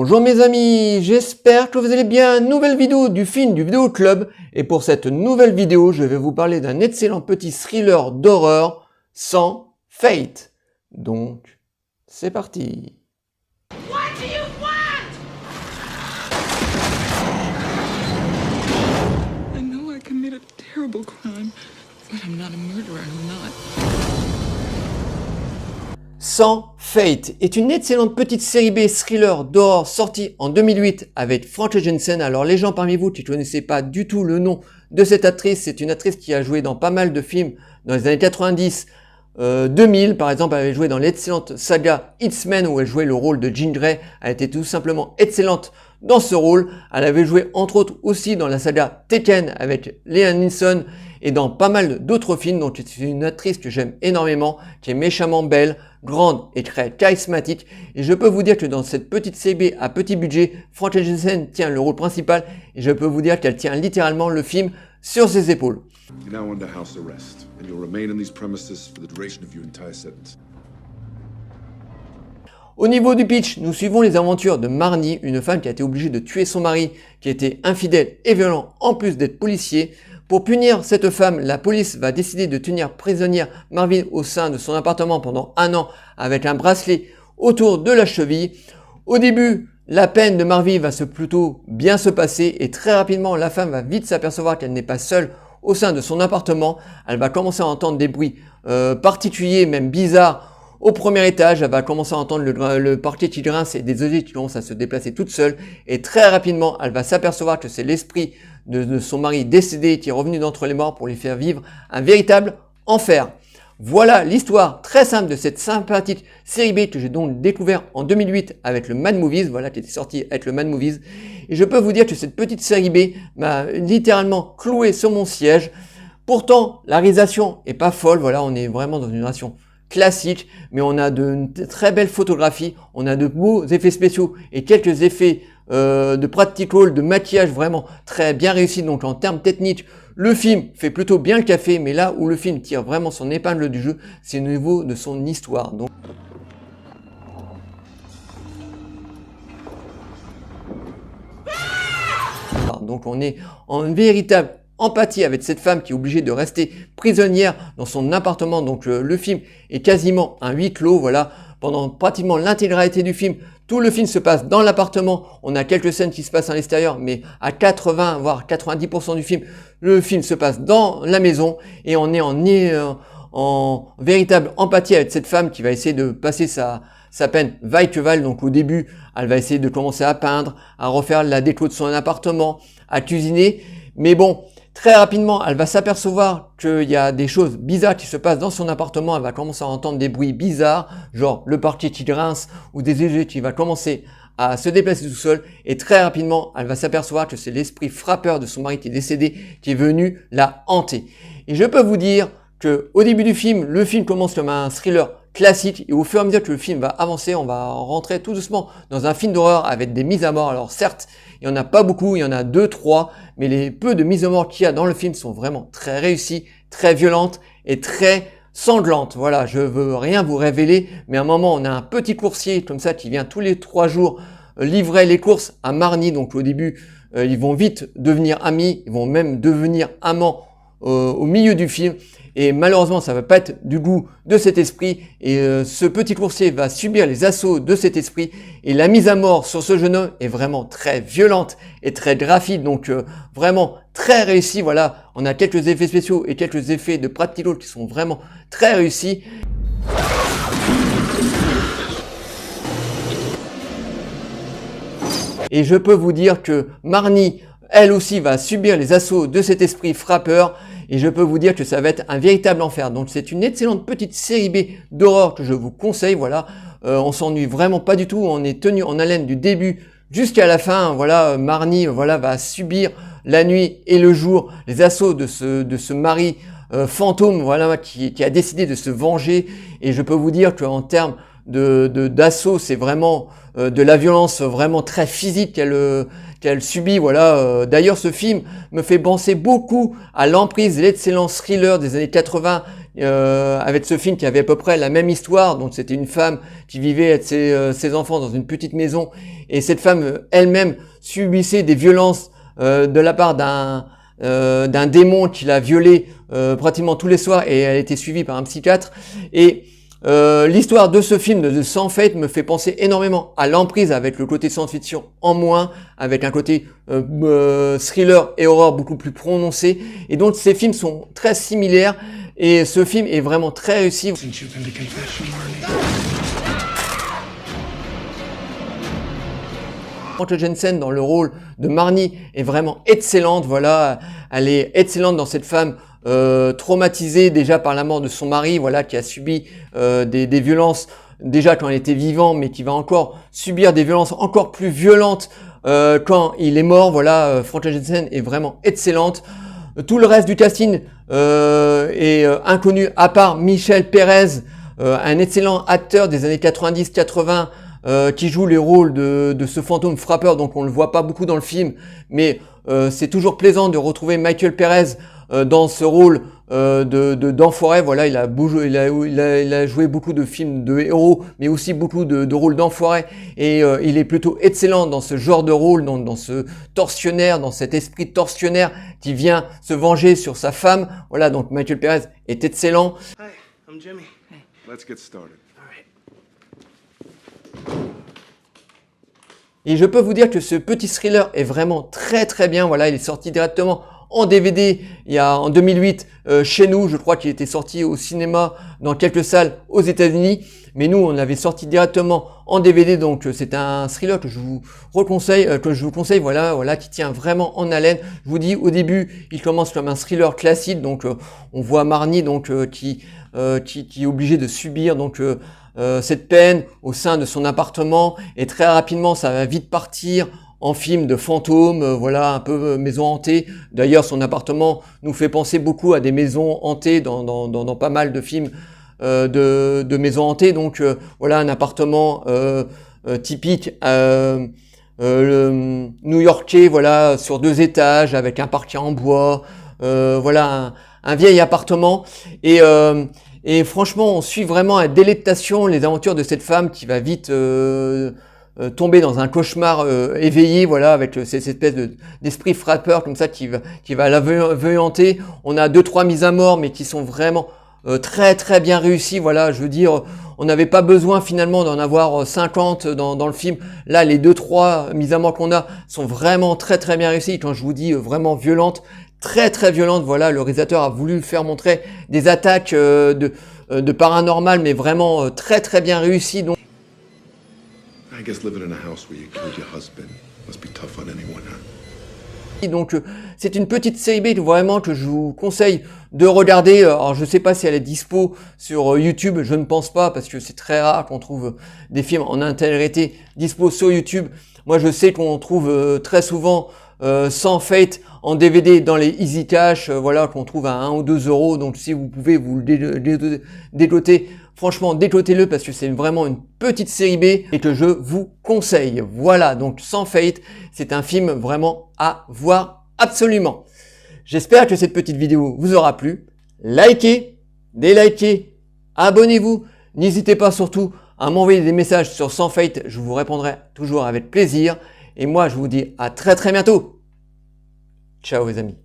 Bonjour mes amis, j'espère que vous allez bien. Nouvelle vidéo du film du Vidéo Club. Et pour cette nouvelle vidéo, je vais vous parler d'un excellent petit thriller d'horreur sans Fate. Donc, c'est parti. What do you want? I know I committed a terrible crime, but I'm not a murderer, I'm not. Sans Fate est une excellente petite série B thriller d'horreur sortie en 2008 avec Famke Janssen. Alors les gens parmi vous qui ne connaissaient pas du tout le nom de cette actrice, c'est une actrice qui a joué dans pas mal de films dans les années 90, 2000 par exemple. Elle avait joué dans l'excellente saga X-Men où elle jouait le rôle de Jean Grey. Elle était tout simplement excellente dans ce rôle. Elle avait joué entre autres aussi dans la saga Taken avec Liam Neeson et dans pas mal d'autres films. Donc c'est une actrice que j'aime énormément, qui est méchamment belle, grande et très charismatique. Et je peux vous dire que dans cette petite série B à petit budget, Famke Janssen tient le rôle principal et je peux vous dire qu'elle tient littéralement le film sur ses épaules. You're now under house arrest, and you'll remain in these premises for the duration of your entire sentence. Au niveau du pitch, nous suivons les aventures de Marnie, une femme qui a été obligée de tuer son mari, qui était infidèle et violent en plus d'être policier. Pour punir cette femme, la police va décider de tenir prisonnière Marvin au sein de son appartement pendant 1 an avec un bracelet autour de la cheville. Au début, la peine de Marvin va plutôt bien se passer et très rapidement, la femme va vite s'apercevoir qu'elle n'est pas seule au sein de son appartement. Elle va commencer à entendre des bruits particuliers, même bizarres. Au premier étage, elle va commencer à entendre le parquet qui grince et des objets qui commencent à se déplacer toutes seules. Et très rapidement, elle va s'apercevoir que c'est l'esprit de son mari décédé qui est revenu d'entre les morts pour lui faire vivre un véritable enfer. Voilà l'histoire très simple de cette sympathique série B que j'ai donc découvert en 2008 avec le Mad Movies. Voilà, qui était sorti avec le Mad Movies. Et je peux vous dire que cette petite série B m'a littéralement cloué sur mon siège. Pourtant, la réalisation est pas folle. Voilà, on est vraiment dans une narration classique, mais on a de très belles photographies, on a de beaux effets spéciaux et quelques effets de practical, de maquillage vraiment très bien réussis. Donc en termes techniques, le film fait plutôt bien le café, mais là où le film tire vraiment son épingle du jeu, c'est au niveau de son histoire. Donc on est en véritable empathie avec cette femme qui est obligée de rester prisonnière dans son appartement. Donc le film est quasiment un huis clos, voilà, pendant pratiquement l'intégralité du film. Tout le film se passe dans l'appartement. On a quelques scènes qui se passent à l'extérieur, mais à 80 voire 90% du film, le film se passe dans la maison et on est en véritable empathie avec cette femme qui va essayer de passer sa peine vaille que vaille. Donc au début, elle va essayer de commencer à peindre, à refaire la déco de son appartement, à cuisiner, mais bon, très rapidement, elle va s'apercevoir qu'il y a des choses bizarres qui se passent dans son appartement. Elle va commencer à entendre des bruits bizarres, genre le parquet qui grince ou des objets qui va commencer à se déplacer tout seul. Et très rapidement, elle va s'apercevoir que c'est l'esprit frappeur de son mari qui est décédé qui est venu la hanter. Et je peux vous dire que au début du film, le film commence comme un thriller classique et au fur et à mesure que le film va avancer, on va rentrer tout doucement dans un film d'horreur avec des mises à mort. Alors certes, il n'y en a pas beaucoup, il y en a 2, 3, mais les peu de mises à mort qu'il y a dans le film sont vraiment très réussies, très violentes et très sanglantes. Voilà, je veux rien vous révéler, mais à un moment, on a un petit coursier comme ça qui vient tous les 3 jours livrer les courses à Marnie. Donc au début, ils vont vite devenir amis, ils vont même devenir amants au milieu du film. Et malheureusement, ça va pas être du goût de cet esprit. Et ce petit coursier va subir les assauts de cet esprit. Et la mise à mort sur ce jeune homme est vraiment très violente et très graphique. Donc vraiment très réussi. Voilà, on a quelques effets spéciaux et quelques effets de practical qui sont vraiment très réussis. Et je peux vous dire que Marnie, elle aussi, va subir les assauts de cet esprit frappeur. Et je peux vous dire que ça va être un véritable enfer. Donc c'est une excellente petite série B d'horreur que je vous conseille. Voilà, on s'ennuie vraiment pas du tout. On est tenu en haleine du début jusqu'à la fin. Voilà, Marnie, voilà, va subir la nuit et le jour les assauts de ce mari fantôme, voilà, qui a décidé de se venger. Et je peux vous dire qu'en termes d'assaut, c'est vraiment de la violence vraiment très physique qu'elle subit. Voilà. D'ailleurs, ce film me fait penser beaucoup à l'emprise de l'excellent thriller des années 80 avec ce film qui avait à peu près la même histoire. Donc c'était une femme qui vivait avec ses enfants dans une petite maison, et cette femme elle-même subissait des violences de la part d'un démon qui l'a violée pratiquement tous les soirs, et elle a été suivie par un psychiatre. Et l'histoire de ce film de Sans Fate me fait penser énormément à l'emprise, avec le côté science-fiction en moins, avec un côté thriller et horreur beaucoup plus prononcé. Et donc ces films sont très similaires, et ce film est vraiment très réussi. Since you've been to confession, Marley. Scarlett Johansson dans le rôle de Marnie est vraiment excellente. Voilà, elle est excellente dans cette femme traumatisée déjà par la mort de son mari, voilà, qui a subi des violences déjà quand elle était vivante, mais qui va encore subir des violences encore plus violentes quand il est mort. Voilà, Scarlett Johansson est vraiment excellente. Tout le reste du casting est inconnu, à part Michel Pérez, un excellent acteur des années 90-80, qui joue les rôles de ce fantôme frappeur. Donc on le voit pas beaucoup dans le film, mais c'est toujours plaisant de retrouver Michael Pérez dans ce rôle d'enfoiré. Voilà, il a joué beaucoup de films de héros, mais aussi beaucoup de rôles d'enfoiré, et il est plutôt excellent dans ce genre de rôle, dans ce tortionnaire, dans cet esprit tortionnaire qui vient se venger sur sa femme. Voilà, donc Michael Pérez est excellent. Hi, I'm Jimmy. Let's get started. All right. Et je peux vous dire que ce petit thriller est vraiment très très bien. Voilà, il est sorti directement en DVD en 2008 chez nous. Je crois qu'il était sorti au cinéma dans quelques salles aux États-Unis, mais nous on l'avait sorti directement en DVD. Donc c'est un thriller que je vous conseille, voilà, qui tient vraiment en haleine. Je vous dis, au début, il commence comme un thriller classique. Donc on voit Marnie qui est obligée de subir cette peine au sein de son appartement, et très rapidement ça va vite partir en film de fantômes, voilà, un peu maison hantée. D'ailleurs son appartement nous fait penser beaucoup à des maisons hantées dans pas mal de films de maisons hantées. Donc voilà, un appartement typique new-yorkais, voilà, sur 2 étages avec un parquet en bois, voilà, un vieil appartement. Et franchement, on suit vraiment à délectation les aventures de cette femme qui va vite tomber dans un cauchemar éveillé, voilà, avec cette espèce d'esprit frappeur comme ça qui va la hanter. On a 2-3 mises à mort, mais qui sont vraiment très très bien réussies. Voilà, je veux dire, on n'avait pas besoin finalement d'en avoir 50 dans le film. Là, les 2-3 mises à mort qu'on a sont vraiment très très bien réussies. Quand je vous dis vraiment violentes, très très violente. Voilà, le réalisateur a voulu faire montrer des attaques de paranormal, mais vraiment très très bien réussies. Donc I guess living in a house where you killed your husband must be tough on anyone, huh? Donc c'est une petite série B vraiment que je vous conseille de regarder. Alors je sais pas si elle est dispo sur YouTube, je ne pense pas, parce que c'est très rare qu'on trouve des films en intégrité dispo sur YouTube. Moi je sais qu'on trouve très souvent Sans Fate en DVD dans les Easy Cash, voilà, qu'on trouve à 1 ou 2 euros. Donc si vous pouvez vous le décoter, franchement décotez-le, parce que c'est vraiment une petite série B et que je vous conseille. Voilà, donc Sans Fate, c'est un film vraiment à voir absolument. J'espère que cette petite vidéo vous aura plu. Likez, délikez, abonnez-vous. N'hésitez pas surtout à m'envoyer des messages sur Sans Fate, je vous répondrai toujours avec plaisir. Et moi je vous dis à très très bientôt. Ciao les amis.